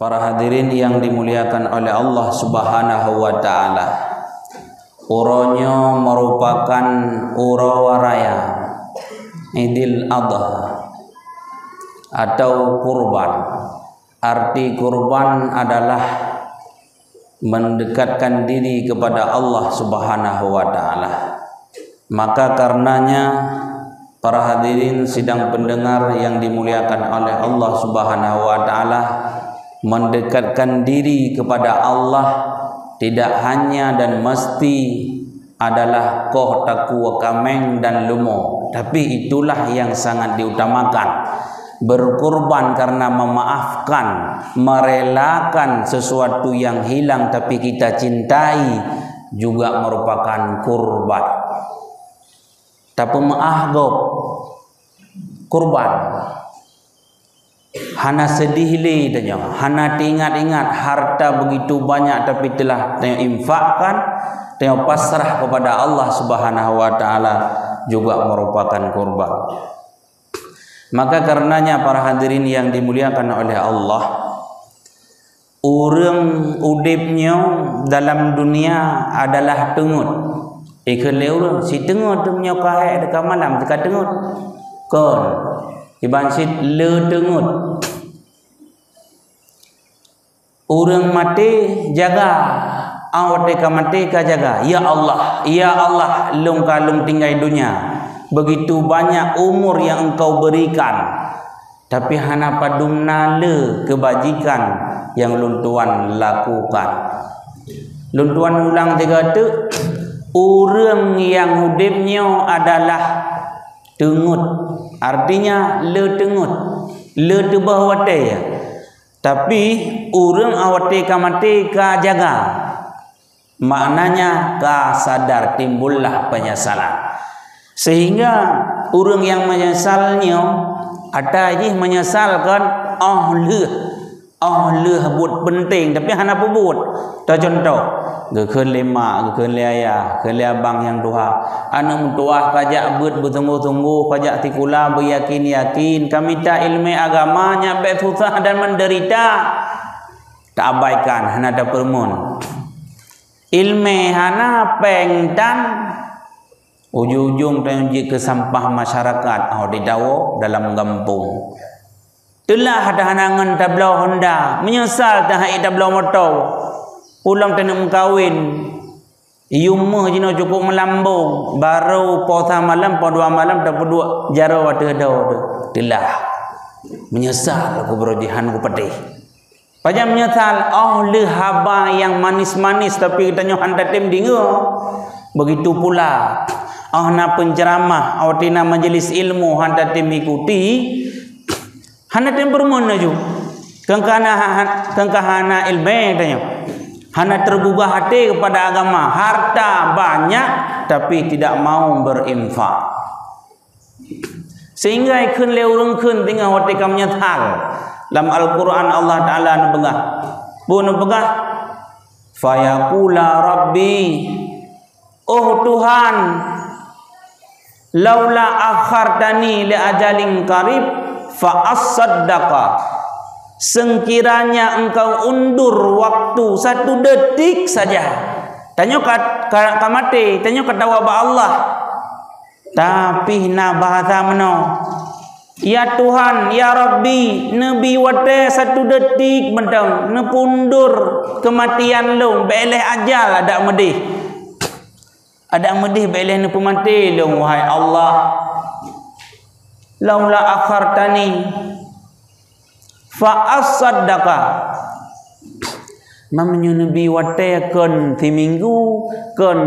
Para hadirin yang dimuliakan oleh Allah Subhanahu wa taala. Uronyo merupakan uro waraya Idul Adha atau kurban. Arti kurban adalah mendekatkan diri kepada Allah Subhanahu wa taala. Maka karenanya para hadirin sidang pendengar yang dimuliakan oleh Allah Subhanahu wa taala, mendekatkan diri kepada Allah tidak hanya dan mesti adalah koh taku kameng dan lumo, tapi itulah yang sangat diutamakan. Berkorban karena memaafkan, merelakan sesuatu yang hilang tapi kita cintai juga merupakan kurban. Tapi maahgop kurban. Hana sedih li tanya, hana ingat-ingat harta begitu banyak tapi telah tanya infakkan, tanya pasrah kepada Allah Subhanahu wa taala juga merupakan kurban. Maka karenanya para hadirin yang dimuliakan oleh Allah, urang udipnya dalam dunia adalah tengut. Ikhlas urang si tengut tu punya kahai dekat malam dekat tengut. Kon iban si le tengut. Urang mati jaga, awak deka mati ka jaga. Ya Allah, lung kalung tinggal dunia. Begitu banyak umur yang engkau berikan, tapi hana padumna le kebajikan yang luntuan lakukan. Luntuan ulang tiga tu, urang yang hidupnya adalah tengut. Artinya le tengut, le tu bahwate ya. Tapi urang awate ka mati ka jaga. Maknanya ka sadar timbullah penyesalan. Sehingga orang yang menyesalnya ada je menyesalkan leh buat penting tapi hana buat. Tak contoh gekeun lema, gekeun ayah, gekeun abang yang tuha. Anu mutuah kajak buat bertunggu-tunggu, kajak tikula beryakin-yakin kami tak ilmu agamanya baik susah dan menderita. Tak abaikan hana ada permun. Ilmu hana pengdan ujung-ujung terjadi ke sampah masyarakat didawo dalam kampung. Telah ada hanangan tablau Honda menyesal dah tablau motor. Pulang kena mengkawin. Iumah jino cukup melambung. Baru posa malam, po 2 malam dah berdua jaro ada tu. Telah menyesal aku berojihan aku pedih. Pajak menyesal le haba yang manis-manis tapi katanya handa tim dingo. Begitu pula na penceramah awtina majlis ilmu handa tim ikuti handa tim bermana ju kengkahana ilmu tanya handa tergugah hati kepada agama, harta banyak tapi tidak mau berinfak, sehingga ikun leurung kun tinggal hati kamnya thal dalam Al-Quran Allah Ta'ala nubegah fayaqula rabbi, oh Tuhan, laula akhartani li ajalin qarib fa as-saddaqa, sekiranya engkau undur waktu 1 detik saja. Tanya ka mati, tanya ketawa ba Allah. Tapi na bahasa meno. Ya Tuhan, ya Rabbi, nabi wate 1 detik mentang ne pundur kematian lu, beleh ajal ada medih. Ada medih beleh ne pemati lu wahai Allah. Laula akhartani fa as-saddaqa. Mamnyu nabi wate kon ti minggu, kon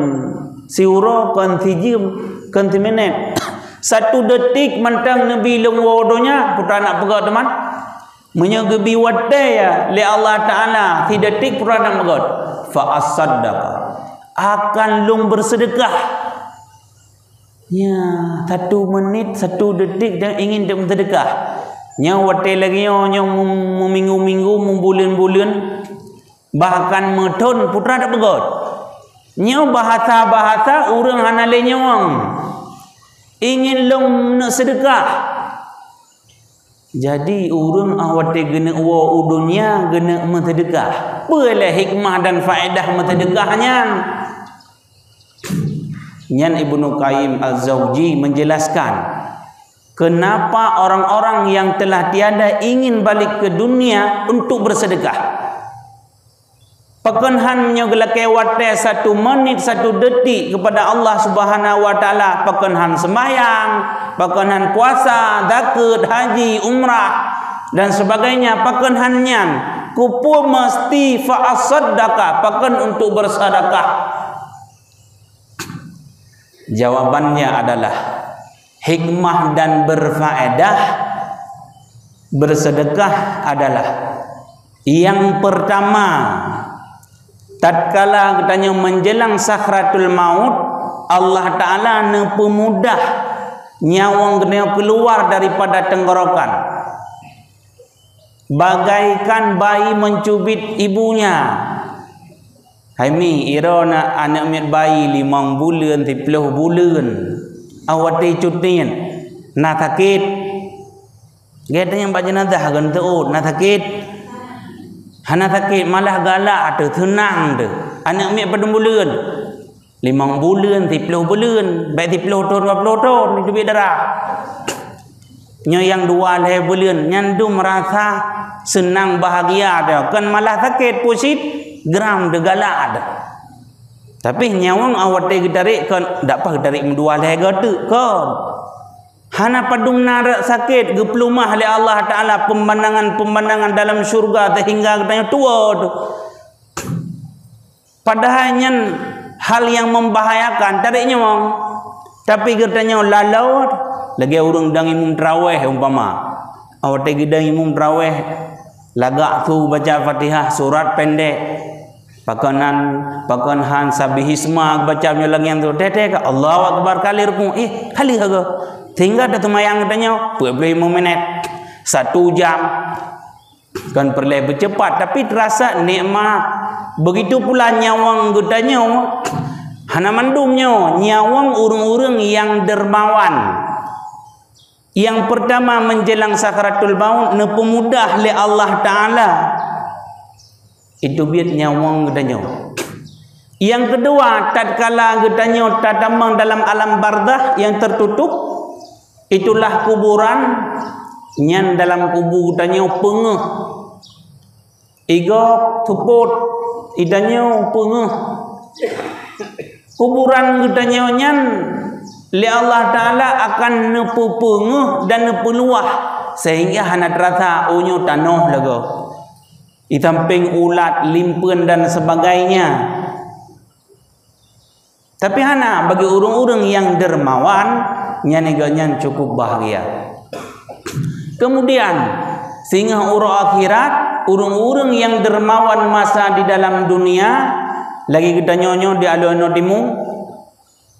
siuro, kon ti jam, kon ti minit. 1 detik mentang nabi lu wodonya putra nak pegat teman. Menyegebi wate ya li Allah Taala 3 detik putra nak pegat. Fa as-saddaqa, akan lung bersedekah ya 1 menit 1 detik dan ingin dia bersedekah nya wate lagi nya minggu-minggu bulan-bulan bahkan metun putra tak begot nya bahasa-bahasa urang hanale nyawang ingin lung nak sedekah Jadi urang awate gena uwa udunya gena mentedekah. Apalah hikmah dan faedah mentedekahnya? Nyan Ibnu Qayyim Al-Zawji menjelaskan kenapa orang-orang yang telah tiada ingin balik ke dunia untuk bersedekah. Pekenhan menyogelake wate 1 menit 1 detik kepada Allah Subhanahu wa taala, pekenhan sembahyang, pekenhan puasa, zakat, haji, umrah dan sebagainya, pekenhan nyan kupu mesti fa as-sadaqah, peken untuk bersedekah. Jawabannya adalah hikmah dan berfaedah bersedekah adalah yang pertama, tatkala katanya menjelang sakratul maut, Allah Ta'ala pemudah nyawang kena keluar daripada tenggorokan bagaikan bayi mencubit ibunya. Haimi ira nak anak mit bayi 5 bulan 10 bulan awate cutien na sakit gede yang baca nazah gan teut na sakit hana sakit malah galak tu tenang tu anak mit pada bulan 5 bulan 10 bulan baik 10 tahun 20 tahun itu darah nya yang 2 bulan nyandu merasa senang bahagia dia kan malah sakit pusit geram de galak ada. Tapi nyawang awat dia tarik kan dak apa tarik mendua lega tu kan. Hana padung narak sakit geplumah oleh Allah Taala pemandangan-pemandangan dalam syurga sehingga katanya tua tu. Padahal nyan hal yang membahayakan tariknya mong. Tapi katanya lalau lagi urang dang imam tarawih umpama. Awat dia dang imam tarawih lagak tu baca Fatihah surat pendek. Pakanhan sabihisma baca melang tu tete ka Allahu akbar kali ruku kali haga sehingga ada tumayang katanya boleh 5 minit 1 jam kan perlu bercepat tapi terasa nikmat. Begitu pula nyawang katanya hana mandumnya nyawang urang-urang yang dermawan. Yang pertama menjelang sakratul maut nepemudah oleh Allah Taala itu biat nyawang gedanya. Yang kedua tatkala gedanya tadamang dalam alam barzakh yang tertutup itulah kuburan nyan dalam kubur gedanya pengeh igok tuput idanya pengeh kuburan gedanya nyan li Allah Taala akan nepu pengeh dan nepu luah sehingga hana terasa unyu tanah lagu di samping ulat, limpen dan sebagainya. Tapi hana bagi urang-urang yang dermawan nyan cukup bahagia. Kemudian sehingga urang akhirat urang-urang yang dermawan masa di dalam dunia lagi kita nyonyo di alo-alo dimu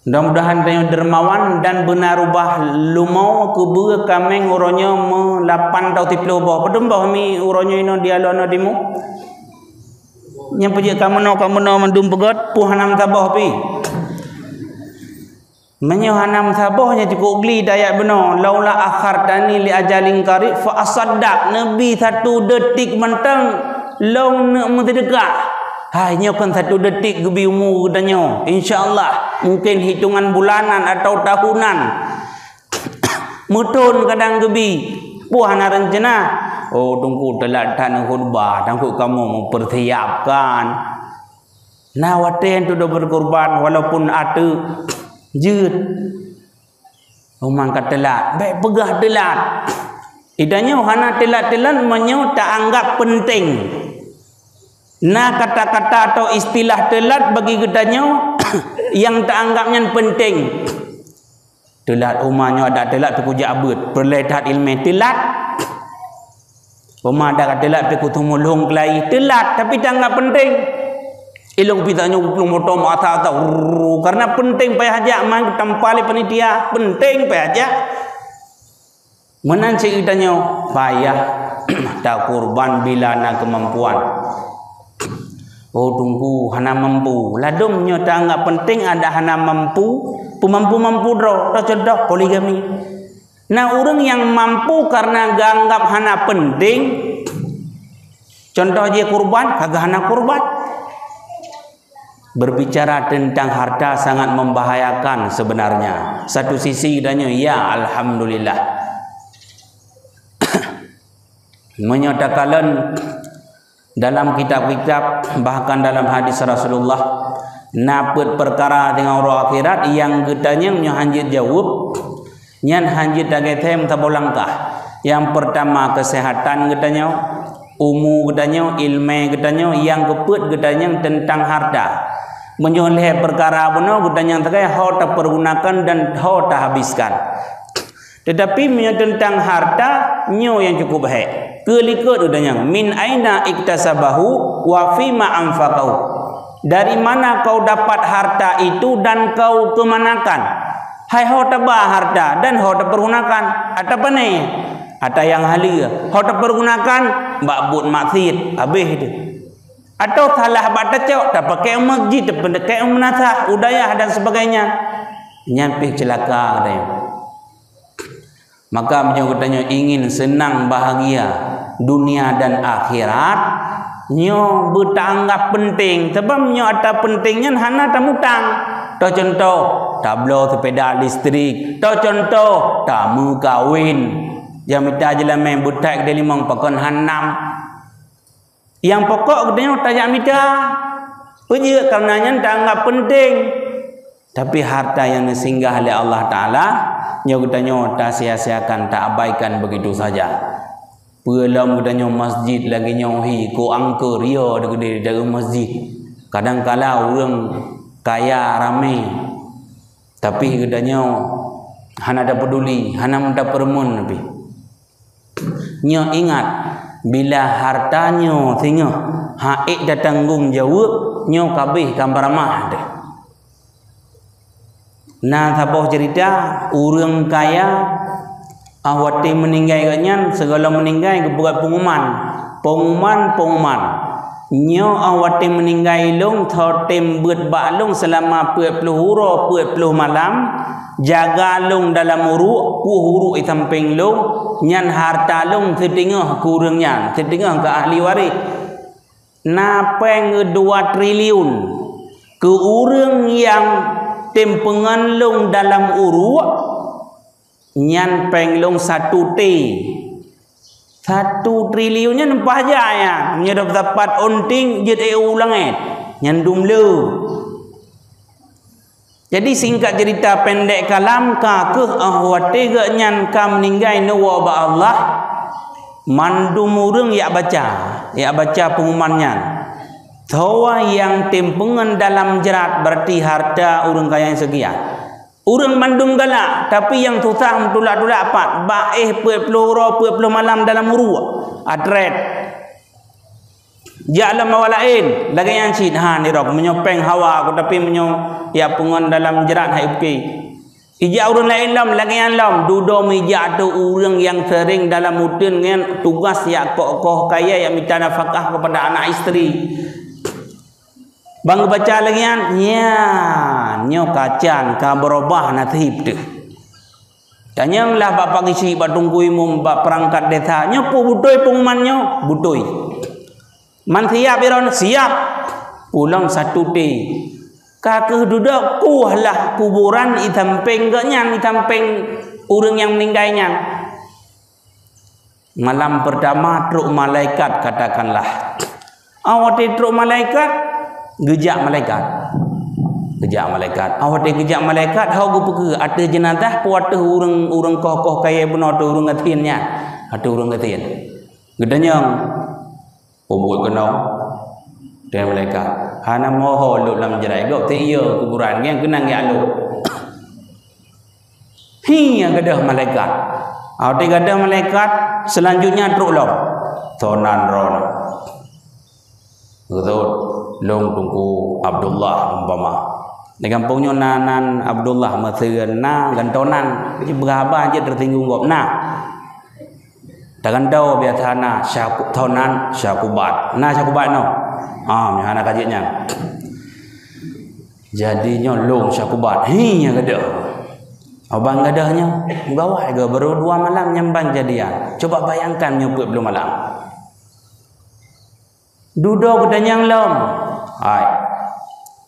mudah-mudahan tanya dermawan dan benar ubah lumau kubu kameng uronyo me 8 atau 10 bah pedembah mi uronyo ino dia lono dimu nyampe je kamu no mendum pegot puhanam tabah pi menyo hanam tabahnya cukup gli dayak beno laula akhartani li ajalin qarib fa asaddaq nabi 1 detik mentang long nak mentedekah. Hanya kan 1 detik gebi umur katanya. InsyaAllah mungkin hitungan bulanan atau tahunan. Mutun kadang gebi. Puhana rencana. Oh tunggu telat tan khutbah. Tunggu kamu mempersiapkan. Nah waten tu dah berkorban walaupun ada jut. Umang kata telat. Baik pegah telat. Idanya hana telat-telat menyo tak anggap penting. Nah kata-kata atau istilah telat bagi gedanya yang tak anggapnya penting. Telat umahnya ada telat pergi abut, perlehat ilmu telat. Umah ada telat pergi tumulung kelai telat tapi tak anggap penting. Ilung pitanya belum motor mata tahu karena penting payah aja mang tempali panitia penting payah aja. Menanci gedanya payah tak kurban bila nak kemampuan. Oh tunggu hana mampu ladumnya tak anggap penting ada hana mampu pemampu-mampu dah contoh poligami Nah orang yang mampu karena ganggap hana penting, contoh je kurban, kagak hana kurban. Berbicara tentang harta sangat membahayakan sebenarnya. Satu sisi katanya, ya alhamdulillah. Menyatakan dalam kitab-kitab, bahkan dalam hadis Rasulullah, napet perkara dengan orang akhirat yang katanya hanjit jawab, nyan hanjit dagetem tabolangkah. Yang pertama kesehatan katanya, umur katanya, ilmu katanya, yang keput katanya tentang harta. Menyoleh perkara benar katanya terkait hau tak pergunakan dan hau tak habiskan. Tetapi tentang harta nyo yang cukup baik. Kelikut katanya min aina iktasabahu wa fima anfaqahu. Dari mana kau dapat harta itu dan kau kemanakan? Hai hau tabah harta dan hau tak pergunakan. Ada apa ni? Ada yang halia. Hau tak pergunakan mbak but maksiat habis itu. Atau salah baca cok tak pakai masjid, tak pakai menasah udayah dan sebagainya. Nyampe celaka katanya. Maka beliau katanya ingin senang bahagia dunia dan akhirat, nyo betanggap penting. Sebab nyo ada pentingnya hana tamutang. Toh contoh tablo sepeda listrik. Toh contoh tamu kawin. Yang minta jelah main budak dari limang pakon hanam. Yang pokok katanya tajak minta. Pergi karenanya tak anggap penting. Tapi harta yang singgah oleh Allah Ta'ala, nyo katanya tak sia-siakan, tak abaikan begitu saja. Belum katanya masjid lagi nyohi ko angker ria dari masjid. Kadang-kala orang kaya ramai, tapi katanya hana ada peduli, hana minta permun lebih. Nyo ingat bila hartanya tengah haik dah tanggung jawab, nyo kabeh gambar ramah deh. Nah tapoh cerita orang kaya awati meninggal katnya segala meninggal kebuat pengumuman nyo awati meninggal long thotem buat balong selama 40 hura 40 malam jaga long dalam huru itamping long nyan harta long setengah kurangnya setengah ke ahli waris napeng 2 triliun ke orang yang tempengan long dalam uruk nyan penglong 1 T 1 triliunnya nempah aja ya nyedap dapat onting jet ulang nyan dumle. Jadi singkat cerita pendek kalam ka ke ahwate ge nyan ka meninggal nawa ba Allah mandum urang ya baca pengumumannya. Tawa yang tempengan dalam jerat berarti harta orang kaya yang sekian. Orang mandum galak tapi yang susah tulak-tulak apa? Baih 40 malam dalam uruk. Atret. Ja'lam awalain lagi yang cid ni rok menyopeng hawa aku tapi ya pengon dalam jerat hai uki. Ija orang lain lam lagi yang lam dudo mija tu orang yang sering dalam mudin dengan tugas ya kokoh kaya yang minta nafkah kepada anak isteri. Bang baca lagi yang nyo kacan ka berubah nasib tu. Tanya lah bapak isi batungku imum bak perangkat desa nyo pu butoi pengumuman nyo butoi. Man siap iron siap pulang 1 T. Kakek duduk kuhlah kuburan itampeng gaknya itampeng orang yang meninggalnya. Malam pertama truk malaikat katakanlah. Awak truk malaikat gejak malaikat. Awak gejak malaikat hau gupu ada jenazah puatu orang kokoh kaya benar tu orang ngatiannya. Ada orang ngatian. Gedanya pobol kenal dan malaikat. Hana moho lu lam jerai gok te iyo kuburan yang kenang ya lu. Yang gadah malaikat. Awak gadah malaikat selanjutnya truk lom. Tonan ron. Betul. Long tunggu Abdullah umpama. Di kampungnya nanan Abdullah maseueun na gantonan berapa aja tertinggung gop na. Tagantau biasana tonan syakubat. Na syakubat no. Nyana kajinya. Jadinya long syakubat. Yang ada. Abang gadahnya bawah ke baru 2 malam nyambang jadian. Coba bayangkan nyebut belum malam. Duduk kedanyang lom. Hai.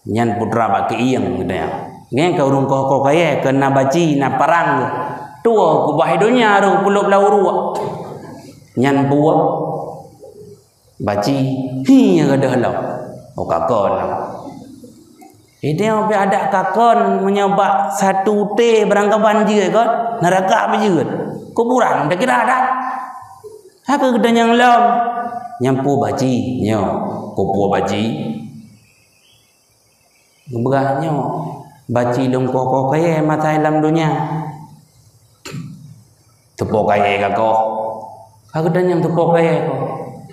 Nyan putra bak iyang kedanyang. Ngen kau urung kau kaya kena baci na parang. Tua ku bahidonya ru puluk lauru. Nyan buah. Baci hi gadah lam. Oh kakon. Dia apa ada kakon menyebab satu teh berangkapan je kan neraka apa je kuburan dah kira ada apa kedanyang lam nyampu baci nyo kupu baci berahnya baci dong koko kaya mata dalam dunia tepuk kaya kako kedanyang tepuk kaya ko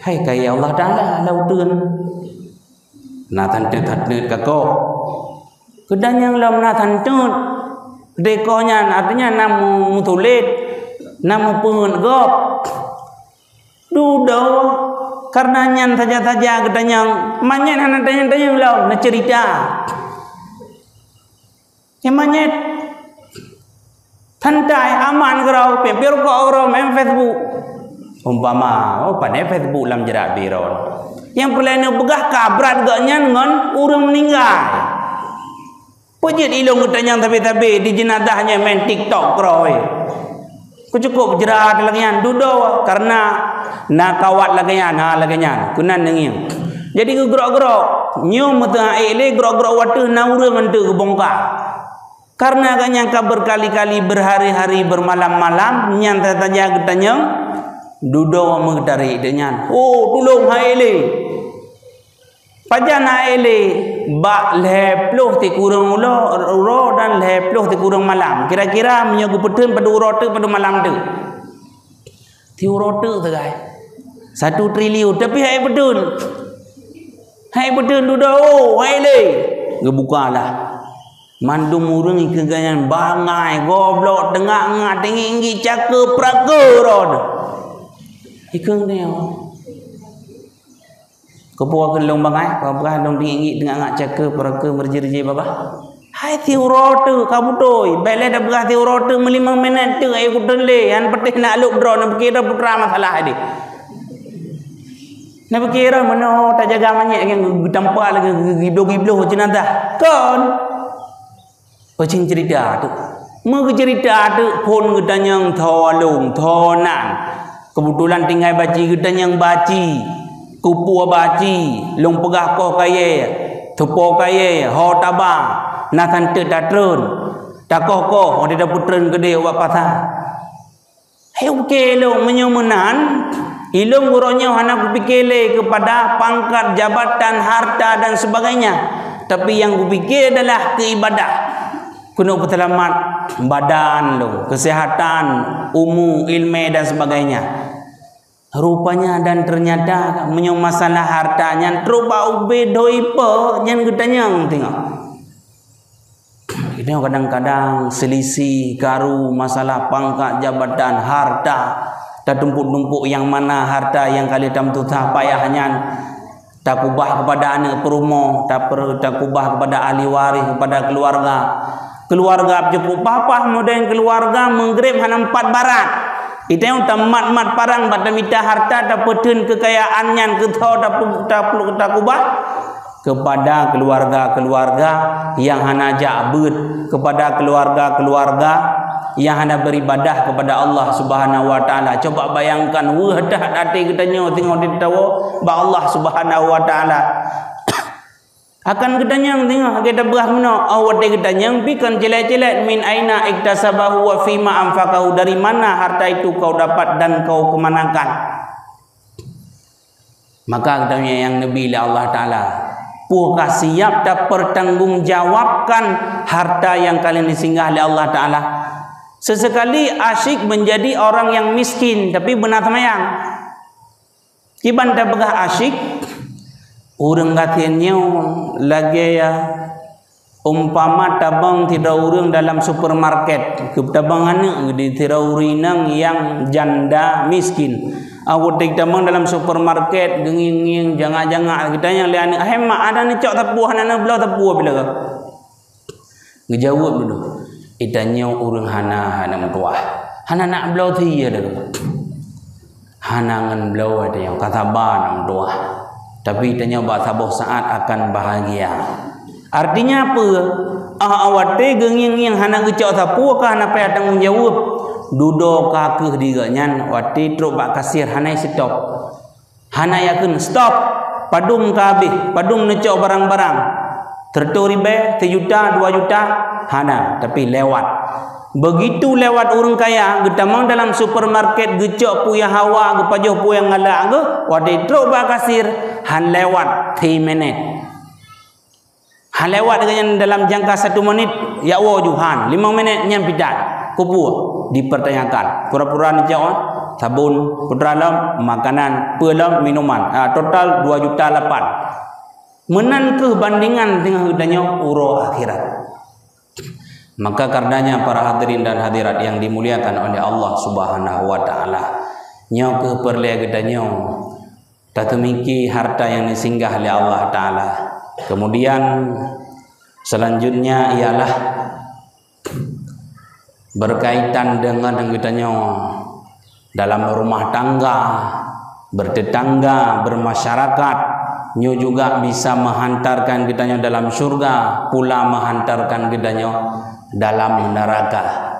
hai kaya Allah Taala lautun na tantet kako kedanyang lam na tantut dekonya artinya namu mutulit namu pungun gop dudo karena nyan saja kedanyang manyet anak tanya lam na cerita manyet tantai aman gerau pempir ko orang main Facebook umpama pada Facebook lam jerak biron yang pelana begah kabrat gaknya ngon urang meninggal. Pujit ilung kedanyang tapi di jenazahnya main TikTok kroy. Ku cukup jerat lagian dudo karena nak kawat lagian lagian kunan nengin. Jadi ku gerok-gerok nyu mata ele gerok-gerok watu na urang ente ku bongkar. Karena gaknya berkali-kali berhari-hari bermalam-malam nyanta saja kedanyang dudo mengdari dengan tolong haile pajana ele bak leploh ti kurang ulo dan leploh ti kurang malam kira-kira menyagu petun pada urote pada malam tu ti urote tu guys 1 triliun tapi hai petun dudo haile gebukalah mandum urang ikeganyan bangai goblok tengah tinggi cakep prakor ikeng ni kepuak kelong bangai apa dong tinggi tengah ngak cakep prakor merje-je baba hai tiurote kabutoi bele dah berah tiurote 5 minit tu ai kutele an petih nak luk drone nak kira putra masalah dia nak kira mana tak jaga manyek yang tampak lagi gibloh jenazah kon pacing cerita tu mau cerita tu pun gedanyang tholong thonan kebetulan tinggal baci gedanyang baci kupu baci long pegah ko kaya tupo kaya ho tabang na tante datrun takoh ko ode da putren gede wa patah hey okey long menyumunan ilung gurunya hana kupikele kepada pangkat jabatan harta dan sebagainya tapi yang kupikir adalah keibadah kuno petelamat badan lo kesehatan ilmu dan sebagainya rupanya dan ternyata menyong masalah hartanya terupa ube doipe yang gedanyang tengok kita kadang-kadang selisih karu masalah pangkat jabatan harta tak tumpuk-tumpuk yang mana harta yang kali tam tu tak payahnya tak kubah kepada anak perumo tak kubah kepada ahli waris kepada keluarga cukup papa modern keluarga menggrip hanya 4 barat itu yang tamat parang pada mita harta dapetin kekayaannya ketau tak kubah kepada keluarga yang hana jabut kepada keluarga yang hana beribadah kepada Allah Subhanahu wa taala. Coba bayangkan wahdah hati kita tengok di tahu ba Allah Subhanahu wa taala akan gedanyang tengok kita berah meno awat gedanyang pikan celat-celat min aina iktasabahu wa fima anfaqahu dari mana harta itu kau dapat dan kau kemanakan maka katanya yang nabi Allah taala puka siap tak pertanggungjawabkan harta yang kalian disinggah oleh Allah taala sesekali asyik menjadi orang yang miskin tapi benar temayang kiban tak begah asyik urang katanya lagi ya umpama tabang tidak urang dalam supermarket ketabangan di tidak urinang yang janda miskin aku tabang dalam supermarket genging jangan-jangan kita yang lihat hemat ada ni cok tapuh anak belah tapuh bila ngejawab dulu Itanyo urang hana mentuah. Hana nak belau dia dah. Hana ngan belau ada yang kata ban mentuah. Tapi itanyo sabuh saat akan bahagia. Artinya apa? Awate genging yang hana gecok sapu kah hana payah tanggung jawab. Dudo kakeh diganyan wati truk bak kasir hana stop. Hana yakin stop. Padung kabeh, padung necok barang-barang. Tertoribe 1 juta, 2 juta hana tapi lewat. Begitu lewat orang kaya, getamang dalam supermarket gecok puya hawa, gepajoh puya ngalak ge, wadi truk bak kasir han lewat 3 minit. Han lewat dengan dalam jangka 1 menit, ya wo juhan 5 minit nyampitan. Kupu dipertanyakan. Pura-pura necok sabun, putralam, makanan, pulam, minuman. Total 2 juta 8. Menan ke bandingan dengan hudanya uro akhirat. Maka karenanya para hadirin dan hadirat yang dimuliakan oleh Allah Subhanahu wa taala, nyo ke perle gedanyo tatemiki harta yang disinggah oleh Allah taala. Kemudian selanjutnya ialah berkaitan dengan gedanyo dalam rumah tangga, bertetangga, bermasyarakat, nyo juga bisa menghantarkan gedanyo dalam surga, pula menghantarkan gedanyo dalam neraka.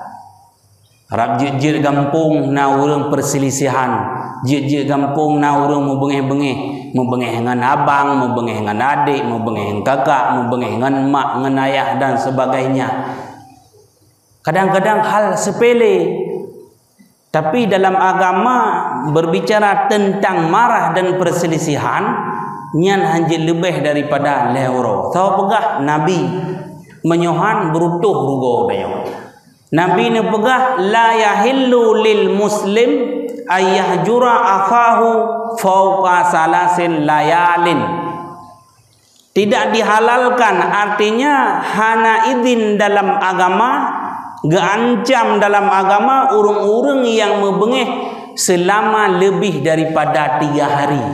Rab jit-jit gampung na urang perselisihan, jit-jit gampung na urang membengeh-bengeh, membengeh dengan abang, membengeh dengan adik, membengeh dengan kakak, membengeh dengan mak, dengan ayah dan sebagainya. Kadang-kadang hal sepele, tapi dalam agama berbicara tentang marah dan perselisihan, nyan hanjil lebih daripada lehoro. Tahu pegah Nabi menyohan berutuh rugo dayo. Nabi ni pegah la yahillu lil muslim ayyahjura akhahu fauqa salasin layalin. Tidak dihalalkan, artinya hana izin dalam agama, geancam dalam agama urung-urung yang membengeh selama lebih daripada 3 hari.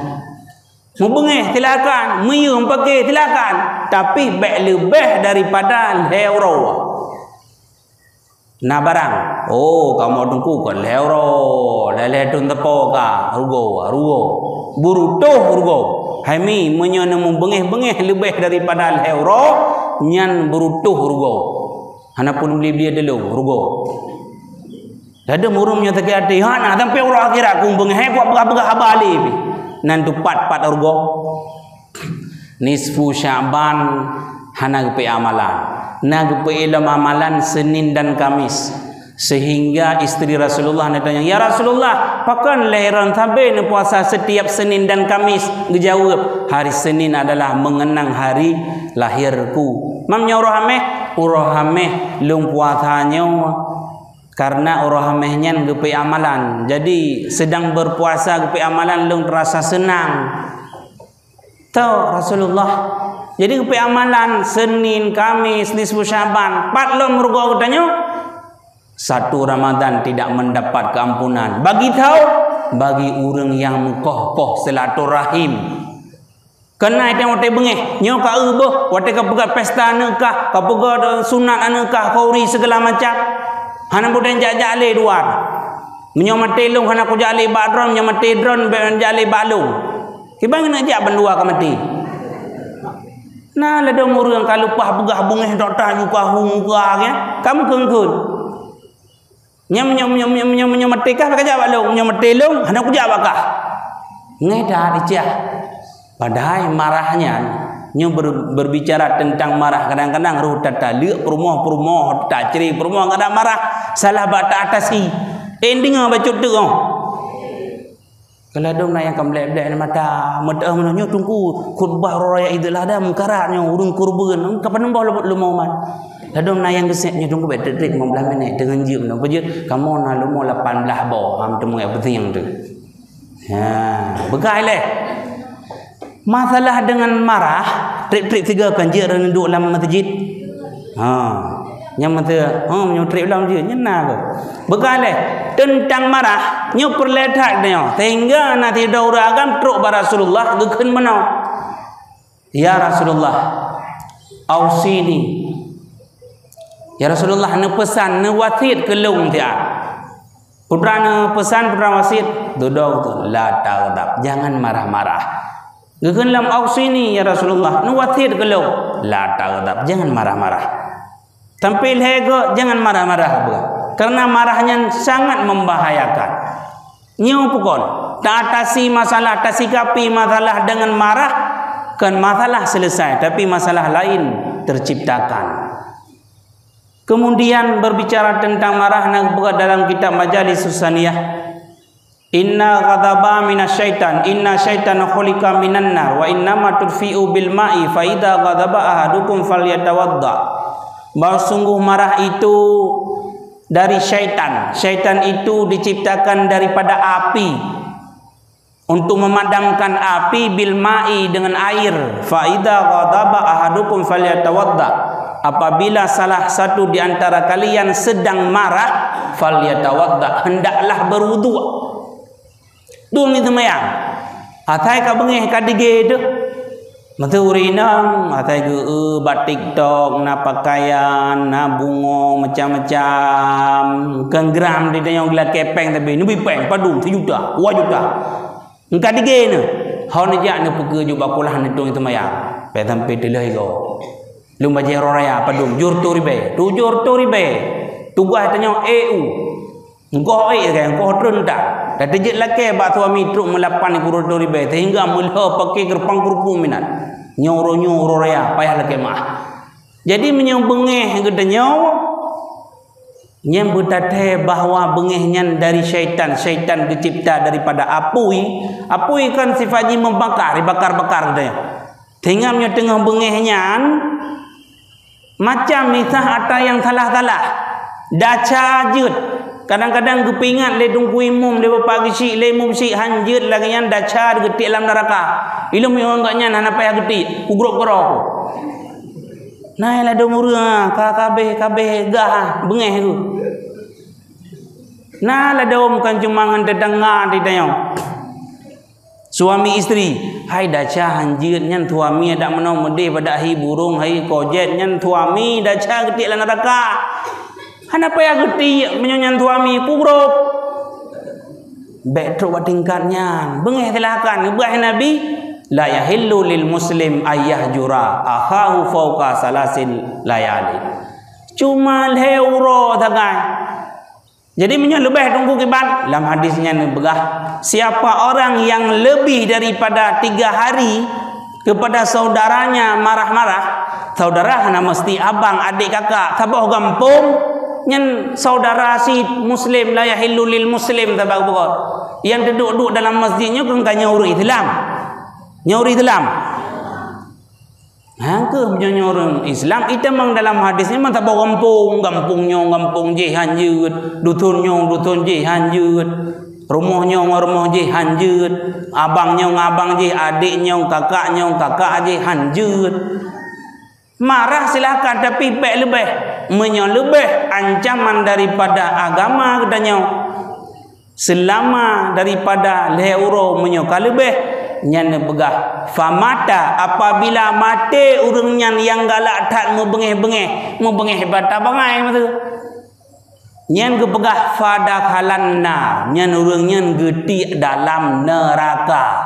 Membengeh silakan, meyum pakai silakan, tapi baik lebih daripada lehro. Nah barang, oh kamu tunggu kan lehro, lele tun tepo ka, rugo, burutuh rugo. Hami menyana membengeh-bengeh lebih daripada lehro, nyan burutuh rugo. Hana pun beli dulu rugo. Ada murumnya tak ada, hana sampai orang akhirat kung bengeh kuat begah-begah abali. Nan tu pat urgo nisfu Sya'ban hana gepe amalan, na gepe ilmu amalan Senin dan Kamis, sehingga istri Rasulullah nak tanya, ya Rasulullah pakan lahiran sampai ni puasa setiap Senin dan Kamis? Dijawab, hari Senin adalah mengenang hari lahirku. Mamnya urohameh lung puasanya karena urohamehnya gepe amalan. Jadi sedang berpuasa gepe amalan lung terasa senang. Tahu Rasulullah. Jadi gepe amalan Senin, Kamis, nisfu Sya'ban, 4 lom rugo katanya. 1 Ramadan tidak mendapat keampunan. Bagi tahu bagi orang yang koh silaturahim. Kena itu wate bengeh, nyo ka euboh, wate ka pegat pesta nikah, ka pegat sunat nikah, kauri segala macam. Hana bodan jale luar. Menyo mati long hana ko jale badron, menyo mati dron ben jale balung. Kibang nak jak bendua ka mati. Nah, lada murang kalau pah begah bengeh dok tah muka hungga ya. Kamu kengkun. Nyam mati kah bakal jawab long, nyam mati long hana ko jawab kah. Ngeda dicah. Padahal marahnya nyo berbicara tentang marah, kadang-kadang ruh tata liuk perumoh tak ceri perumoh kadang marah salah bata atasi ending bacut tu kalau dong nak yang kamlek-lek mata medah menyo tunggu khutbah raya Idul Adha mengkaratnya urung kurban kapan nembah lumoman ladong nak yang gesetnya tunggu bet-bet 15 minit dengan jam nak bejut kamu nak lumo 18 baw ham temu penting tu ha begai leh. Masalah dengan marah, trip-trip 3 kan je orang duduk dalam masjid. Yang mata, yang trip dalam je, nyena ke. Begaleh tentang marah, nyo perletak dia. Sehingga nanti daurah agam truk bar Rasulullah gekun menau. Ya Rasulullah, ausini Ya Rasulullah ne pesan ne wasit ke lung dia. Putra ne pesan putra wasit duduk tu la taghdab, jangan marah-marah. Geun lam ausini ya Rasulullah ne wasit ke lung la taghdab, jangan marah-marah. Tampil hego jangan marah-marah bukan. Karena marahnya sangat membahayakan. Nyo pukul tak atasi masalah, tak sikapi masalah dengan marah, kan masalah selesai tapi masalah lain terciptakan. Kemudian berbicara tentang marah dalam kitab Majalis Susaniyah. Inna ghadaba minasyaitan, inna syaitana khuliqa minan nar wa innama tudfi'u bil ma'i fa idza ghadaba ahadukum falyatawadda. Bahwa sungguh marah itu dari syaitan. Syaitan itu diciptakan daripada api untuk memadamkan api bil ma'i dengan air. Fa idza ghadaba ahadukum falyatawadda. Apabila salah satu di antara kalian sedang marah, falyatawadda, hendaklah berwudu. Dung ni temayang. Atai ka bengeh ka dige tu. Maturi nang atai ge bat TikTok na pakaian na bungo macam-macam. Kenggram di dayong gila kepeng tapi ni bipeng padung 1 juta, 2 juta. Engka dige ne. Hau ni jak ne peke ju bakulah ni dung temayang. Pe sampai deleh go. Lum baje roraya padum jur tu ribe tugas tanya EU engkau kan engkau rendah dah tejek lake bak suami truk melapan guru tu ribe sehingga mula pakai gerpang kurku minat nyoro raya payah lake mah. Jadi menyang bengeh gedenya nyem bertate bahawa bengehnya dari syaitan dicipta daripada apui kan sifatnya membakar dibakar-bakar gedenya. Tinggalnya tengah bengehnya macam misah ada yang salah-salah daca jut kadang-kadang kepingat le dungku imum le pagi si le imum si hanjut lagi yang daca getik dalam neraka ilmu yang enggaknya nana payah getik kugrok-grok naik lah domura kabeh gah bengeh tu nah lah dom kan cuma ngan tetangga di dayong suami isteri hai daca hanjir nyan suami ada menau mede pada hi burung hai kojet nyan suami daca getik lan neraka hana payah getik menyanyan suami kugrok betro tingkatnya bengeh silakan ngebah nabi la yahillu lil muslim ayah jura akhahu fauqa salasil layali cuma leuro tagai. Jadi lebih tunggu kibat dalam hadisnya begah siapa orang yang lebih daripada 3 hari kepada saudaranya marah-marah saudara hana mesti abang adik kakak tabah gampung nyen saudara si muslim la yahillu lil muslim tabah pokok yang duduk-duduk dalam masjidnya kan nyauri Islam hangke punya orang Islam itu memang dalam hadisnya memang tak bawa gampung je hanjut dutun je hanjut rumah je hanjut abang je adik kakak je hanjut marah silakan tapi baik lebih lebih ancaman daripada agama katanya selama daripada leuro menyoka lebih nyan begah famata apabila mati urangnya yang galak tak mau bengeh bata bangai matu nyan ke begah fada halanna nyan urangnya getik dalam neraka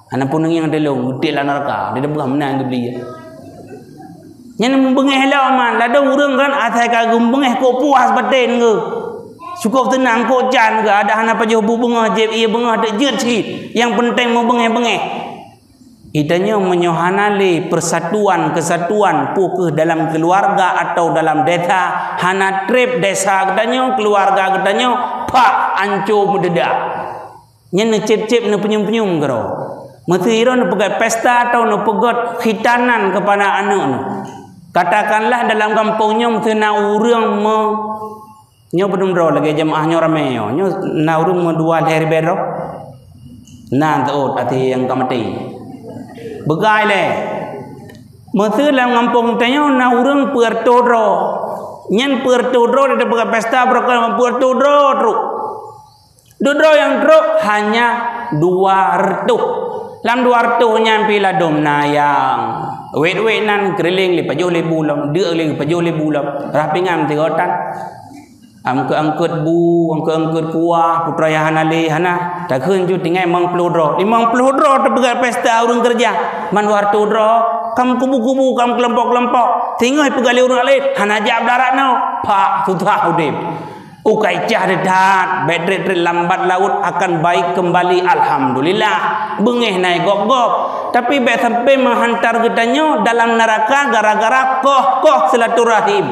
ana pun yang delong getik dalam neraka dia begah menang ke beli nyan bengeh lah man lada urang kan atai kagum bengeh kok puas batin ke cukup tenang kok jan ke ada hana pajah bengah jeb ia bengah dak jeut sikit yang penting mau bengeh itanya menyohanali kesatuan pukeh dalam keluarga atau dalam desa hana trip desa katanya keluarga katanya pak anco mendedak nya cip-cip ne penyum-penyum gero methiro ne pegat pesta atau ne pegat khitanan kepada anak katakanlah dalam kampungnya methena urang nyo belum ro lagi jemaahnya ramai nyo naurung dua hari bero nan taot ati yang kamati begai le mesti dalam kampung tanya naurung pertodro nyen pertodro ada begai pesta berkah pertodro truk dodro yang truk hanya 2 retuk lam 200 nyampi la dom nayang wet nan keriling li pajuh le bulam deuk le pajuh le bulam rapi ngam 3 tan angkut bu angkut kuah putra yahana le hana tak keun ju tingai 50 dro 50 dro terbegat pesta urang kerja man 200 dro kam kubu-kubu kam kelompok-kelompok tinggal pegali urang lain hana jab darat no pak tutah udip ukai cah dedat bedret lambat laut akan baik kembali alhamdulillah bengeh naik gop-gop tapi be sampai menghantar gedanyo dalam neraka gara-gara koh silaturahim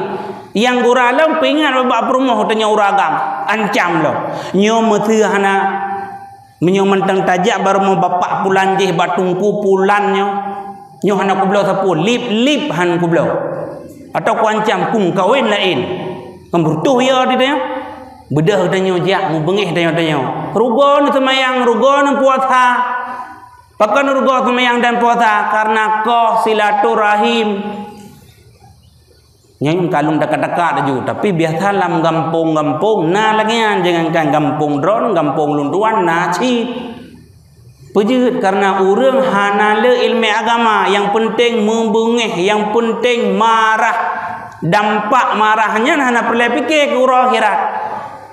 yang guralam pengat babak perumah tanya uragam ancam lo nyo meteu hana menyo mentang tajak baru mau bapak pulanjih batungku pulannya nyo hana kublo sapu lip han kublo atau ku ancam kung kawin lain membutuh ya dia bedah tanya jak mu bengih tanya rugo nu semayang rugo nu puasa pakan rugo semayang dan puasa karena koh silaturahim nyayung kalung dekat-dekat aja tapi biasa lam gampung-gampung nah lagian jangankan gampung dron gampung lunduan naci pejut karena urang hanale ilmu agama yang penting membengih yang penting marah dampak marahnya hana perlu fikir ke urang akhirat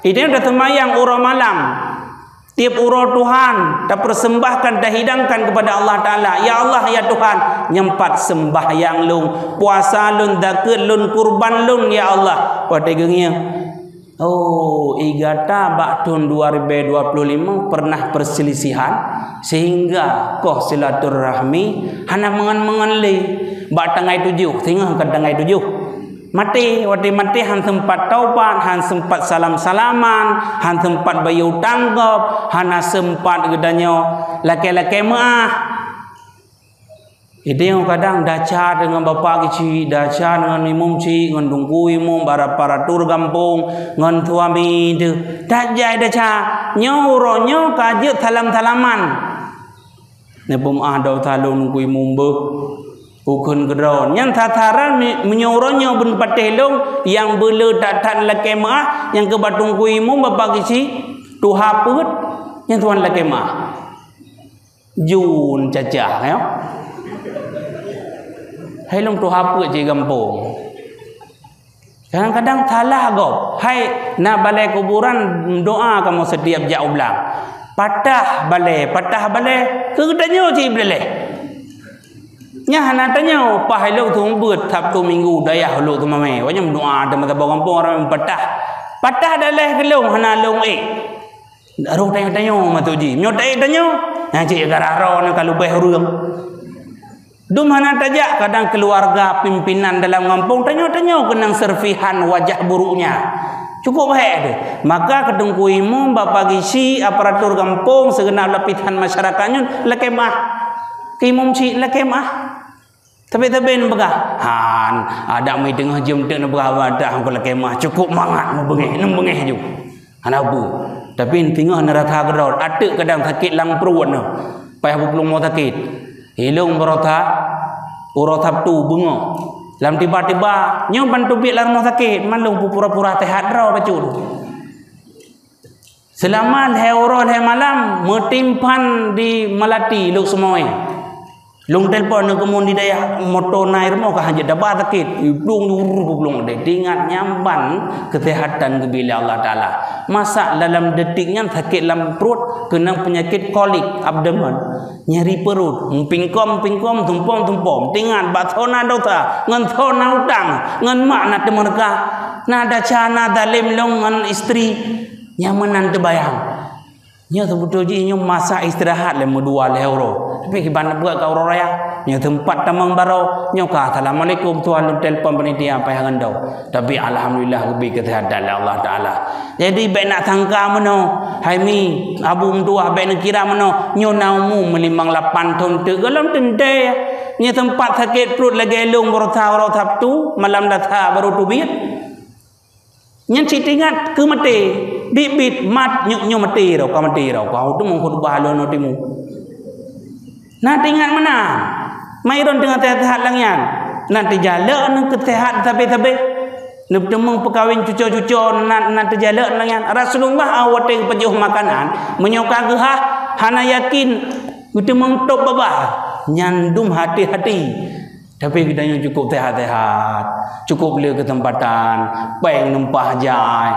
ini udah semayang urang malam tiap urang Tuhan dah persembahkan dah hidangkan kepada Allah Ta'ala ya Allah ya Tuhan nyempat sembahyang lung puasa lung dakut lung kurban lung ya Allah pada gengnya oh igata bak tahun 2025 pernah perselisihan sehingga koh silaturahmi hana mengan-mengan le bak tanggai 7 sehingga ke tanggai 7 mati han sempat taubat han sempat salam-salaman han sempat bayu tanggap hana sempat gedanyo laki-laki maah itu yang kadang daca dengan bapak kecil daca dengan imum ci dengan dungku imum para-tur gampung dengan suami itu tak jai daca nyoronyo kajut salam-salaman nepum dau talung ku imum be ukun gedron yang tataran menyorongnya ben patelong yang bela datang lekemah yang ke batung kuimu bapak kisi tu haput yang tuan lekemah jun cacah ya hai long tu haput je gampung kadang-kadang salah gop hai na balai kuburan doa kamu setiap jauh belang patah balai kegedanyo ci beleh nya hana tanya pahai lu tu beut Sabtu Minggu dayah lu tu mame wanyam doa ada mata bawang kampung orang patah daleh gelung hana long ro tanya matu ji nyo tanya nah cik gararo na kalau beh ruang dum hana tajak kadang keluarga pimpinan dalam kampung tanya kenang serfihan wajah buruknya cukup baik deh maka kedengkuimu bapak gisi aparatur kampung segenap lapisan masyarakatnya lekemah kimum ci lekemah tapi begah han ada mai tengah jam tek nak berawadah ko lekemah cukup mangat mu bengeh ju ana bu tapi tengah nerata gerot atek kadang sakit lang perut no payah belum mau sakit hilung berota urot tu bungo lam tiba-tiba nyo bantu bik lar mau sakit manlung pura-pura sehat ro bacu selamat heurol he malam metimpan di Melati luk semoi lung telpon nak kemun di daya motor naik rumah kah hanya dapat sakit belum ada ingat nyamban kesehatan kebila Allah Ta'ala masa dalam detiknya sakit dalam perut kena penyakit kolik abdomen nyeri perut pingkom tumpom tingan batona dosa ngan thona utang ngan mak nak mereka nada cana dalim long ngan istri nyamanan terbayang nya sebetulnya masa istirahat le dua euro tapi gimana buat kau raya nya tempat tamang baro nya ka assalamualaikum tuan telefon panitia apa yang andau tapi alhamdulillah lebih kesehatan Allah Taala jadi baik nak sangka mano hai mi abu tua baik nak kira mano nyo naumu melimang 8 ton te galam tente nya tempat sakit perut lagi elung baru Sabtu malam datha baru tubit nya citingat ke mati bibit mat nyu mati rau kau tu mengkut bahalo no timu nah tingat mana mairon dengan sehat langyan nanti jalan kesehat tapi nemung pekawin cucu-cucu nanti jalan langyan Rasulullah awat pejuh makanan menyoka gehah hana yakin Kita mentok babah nyandum hati-hati. Tapi kita yang cukup sehat-sehat, cukup beli kesempatan, peng nempah jai.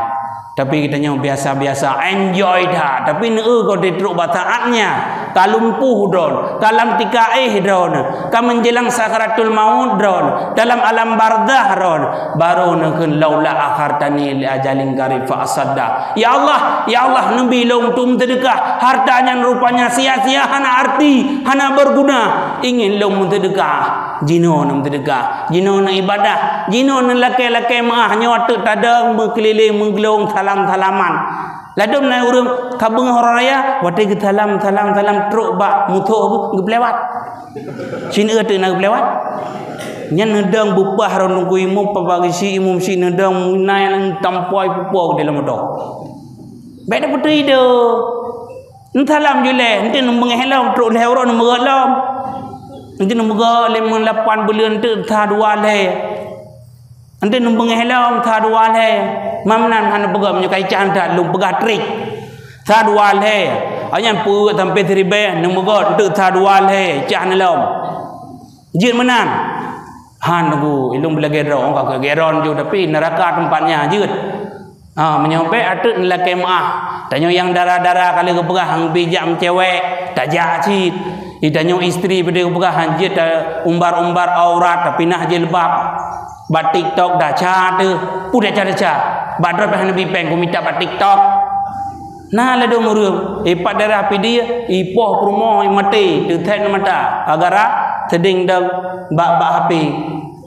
Tapi kita yang biasa-biasa enjoy dah. Tapi kau diteruk bataatnya. Kalumpuh dron, kalam tikaih dron, kam menjelang sakaratul maut dron, dalam alam bardah dron, baru nakun laula akhartani li ajalin qarib fa asadda. Ya Allah, nabi long tum sedekah, hartanya rupanya sia-sia hana arti, hana berguna. Ingin long sedekah, jino nam sedekah, jino na ibadah, jino na laki-laki mah nyot tadang berkeliling menggelong salam-salaman. Ladum na urang kabung orang raya wate ke talam truk bak muto ke pelewat. Sini ate na pelewat. Nyan nedang bupah ron ku imum pabagi si imum si nedang munai nang tampoi pupo dalam motor. Baik dah putih ide. Ntalam jule, nanti nang mengehelam truk lehoro nang megalam. Nanti nang mega 8 bulan tu tha dua le. Nanti numpang helam tha dua le. Mamnan hana pegam nyukai candak lung pegah trik. Tha dua le. Ayan pu sampai seribe nang megot tu tha dua le cah nelom. Jin menan. Han bu ilung belage ro ka geron ju tapi neraka tempatnya jut. Menyampai atut lelaki maah. Tanya yang darah-darah kali ke pegah hang bijak cewek tak jacit. Idanyo isteri pada pegah hanjit umbar-umbar aurat tapi nah jilbab. Bat TikTok dah chat udah cara badrot bah nabi peng ku minta bat TikTok nah la do murum ipat darah pi dia ipoh perumoh mati tu ten mata agara seding dak bak HP.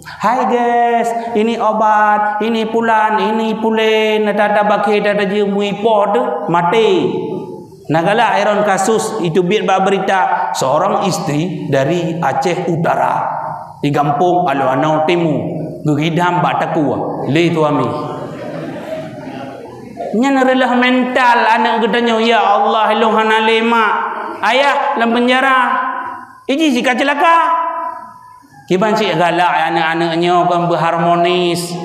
Hai guys, ini obat, ini pulan, ini pulen, ada bakhe ada jemu ipoh tu mati. Nagala iron kasus itu biar berita seorang istri dari Aceh Utara di kampung Aluanau Timur gehidam bataku le tuami nyan relah mental anak gedanya ya Allah ilung hana lema ayah dalam penjara iji jika celaka kiban cik galak anak-anaknya kan berharmonis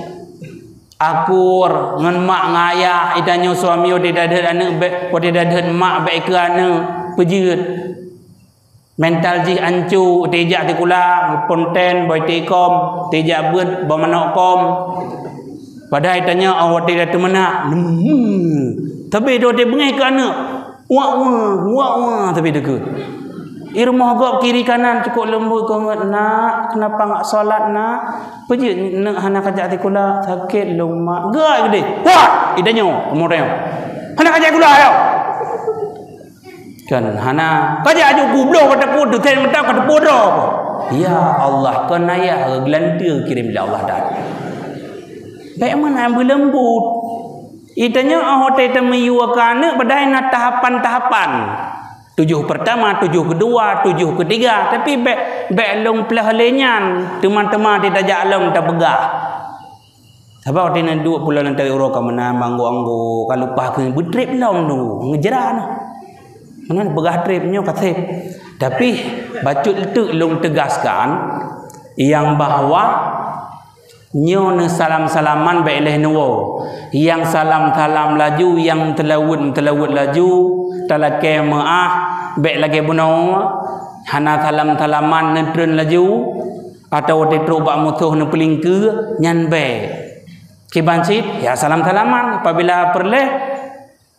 akur ngan mak ngayah idanyo suami ode dadet anak ode dadet mak baik ke anak pejut mental ji ancu tejak ti kula ponten boy tekom tejak beut bamanokom padahal tanya awak tidak temana tapi do de bengai ke anak wa tapi deket irmah gop kiri kanan cukup lembut kongat nak kenapa ngak solat nak pejut nak hana kajak ti kula sakit lumak gai gede wah idanyo umurnya hana kajak kula ayo kan hana kajak aju gublo kata ku tu ten mata kata podo ya Allah kan ayah gelantir kirim la Allah dah baik mana ambil lembut itanya ahote temiyu kana badai na tahapan-tahapan 7 pertama 7 kedua 7 ketiga tapi baik long pelahalenyan teman-teman tidak jalong tak begah sebab tina 2 bulan antara uro ka mana manggo-anggo kalau pah ke betrip long tu ngejeran mana begah tripnya kata tapi bacut itu long tegaskan yang bahawa nyo salam-salaman baik leh nuwo yang salam-salam laju yang telawut laju talake maah baik lagi buno hana salam-salaman nedrun laju atau tetro bak mutuh ne pelingke nyan baik kibancit ya salam-salaman apabila perleh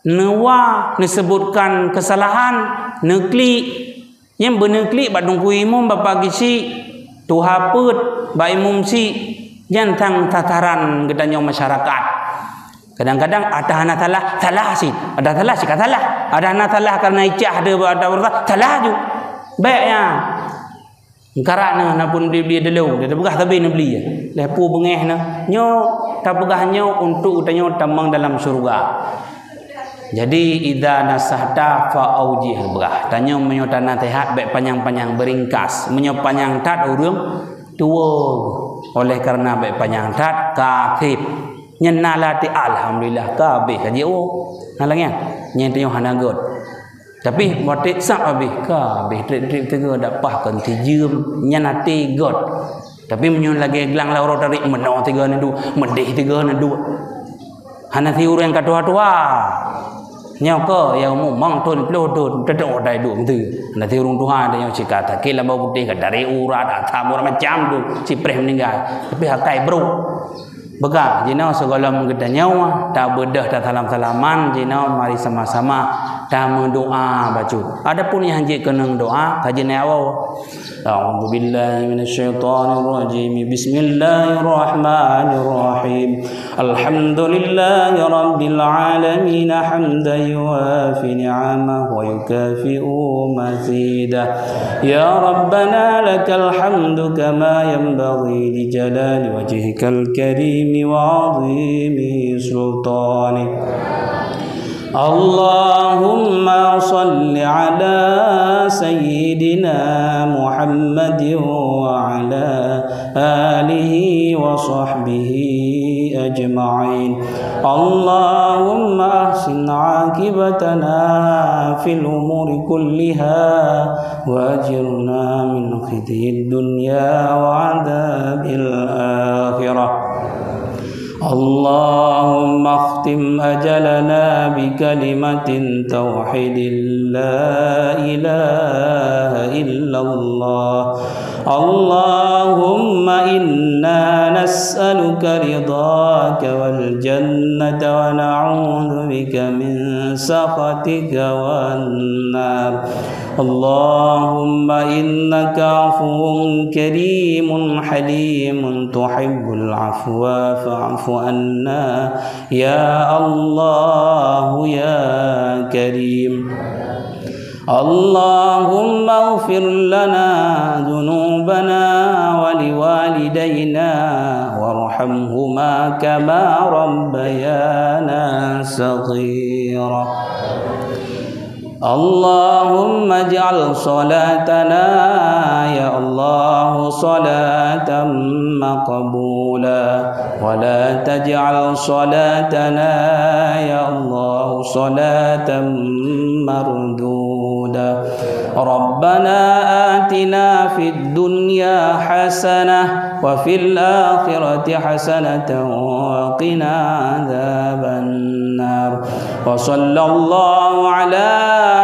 newa disebutkan kesalahan neklik yang beneklik bak dungku imum bapa gisi tuha put ba imum si jantang tataran gedanya masyarakat kadang-kadang ada hana salah si ada salah si katalah ada hana salah karena icah ada salah ju baiknya karana napun dia delu dia begah tabi nak beli lepu bengeh na nyo tak begahnya untuk utanyo tambang dalam surga. Jadi idza nasahta fa aujih begah tanya menyo tanah tehat baik panjang-panjang beringkas menyo panjang tat urang tua oleh karena baik panjang tat kafib nyenalati alhamdulillah kabeh kaji nalangnya nyenyo hanagot tapi motik sak habis kabeh trip tega dak pah kan tijum nyanati god tapi menyo lagi gelang lauro tarik meno tiga nandu medih tiga nandu hana ti urang kadua-dua nyoko yang mu mang tun plodun dedok dai du tu nanti urung Tuhan ada yang cikata kila bau putih dari urat atam orang macam tu si preh meninggal tapi hakai bro begah jina segala mengeda nyawa tak bedah tak salam-salaman jina mari sama-sama dah mendoa baca adapun yang hanjik kena doa kajian awal a'udzu billahi minasyaitonir rajim bismillahirrahmanirrahim alhamdulillahi rabbil alamin hamdan yuwafi ni'amahu wa yukafi'u mazidah ya rabbana lakal hamdu kama yanbaghi li jalali wajhikal karim وعظيم سلطانك اللهم صل على سيدنا محمد وعلى آله وصحبه أجمعين اللهم أحسن عاقبتنا في الأمور كلها وأجرنا من خزي الدنيا وعذاب الآخرة اللهم اختم أجلنا بكلمة توحيد لا إله إلا الله اللهم إنا نسألك رضاك والجنة ونعوذ بك من سخطك والنار اللهم إنك عفو كريم حليم تحب العفو فاعف عنا يا الله يا كريم اللهم اغفر لنا ذنوبنا ولوالدينا وارحمهما كما ربيانا صغيرا اللهم اجعل صلاتنا يا الله صلاة مقبولة ولا تجعل صلاتنا يا الله صلاة مردودة ربنا آتنا في الدنيا حسنة وفي الآخرة حسنة وقنا عذاب النار وصلى الله على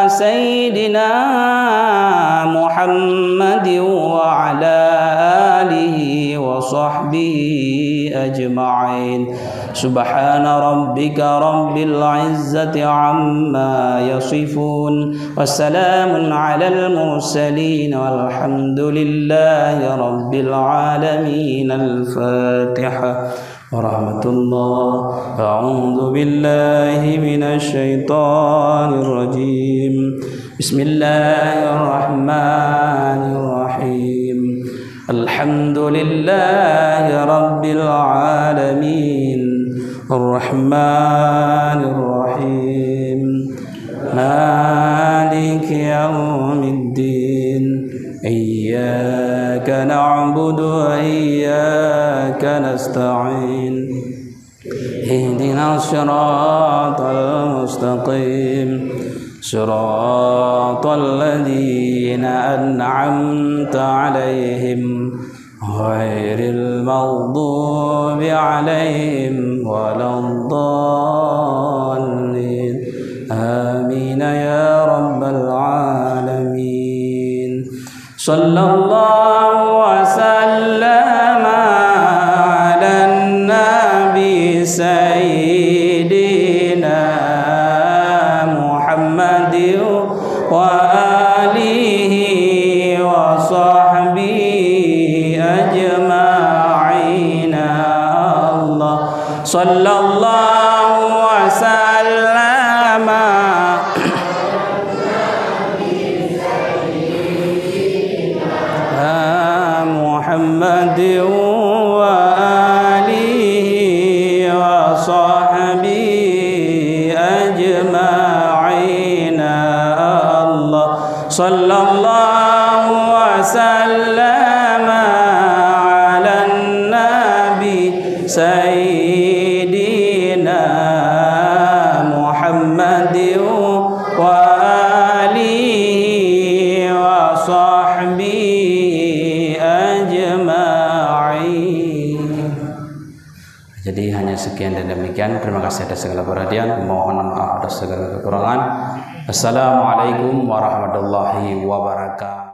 سيدنا محمد وعلى آله وصحبه أجمعين سبحان ربك رب العزة عما يصفون وسلام على المرسلين والحمد لله رب العالمين الفاتحة ورحمة الله أعوذ بالله من الشيطان الرجيم بسم الله الرحمن الرحيم الحمد لله رب العالمين الرحمن الرحيم مالك يوم الدين إياك نعبد وإياك نستعين اهدنا الصراط المستقيم صراط الذين أنعمت عليهم غير المغضوب عليهم ولا الضالين آمين يا رب العالمين صلى الله وسلم على النبي سيدنا محمد وآله وصحبه أجمعين الله صلى الله وسلم محمد وآله وصحبه أجمعين الله صلى الله وسلم على النبي سيدنا محمد وآله وصحبه أجمعين Jadi hanya sekian dan demikian. Terima kasih atas segala perhatian. Mohon maaf atas segala kekurangan. Assalamualaikum warahmatullahi wabarakatuh.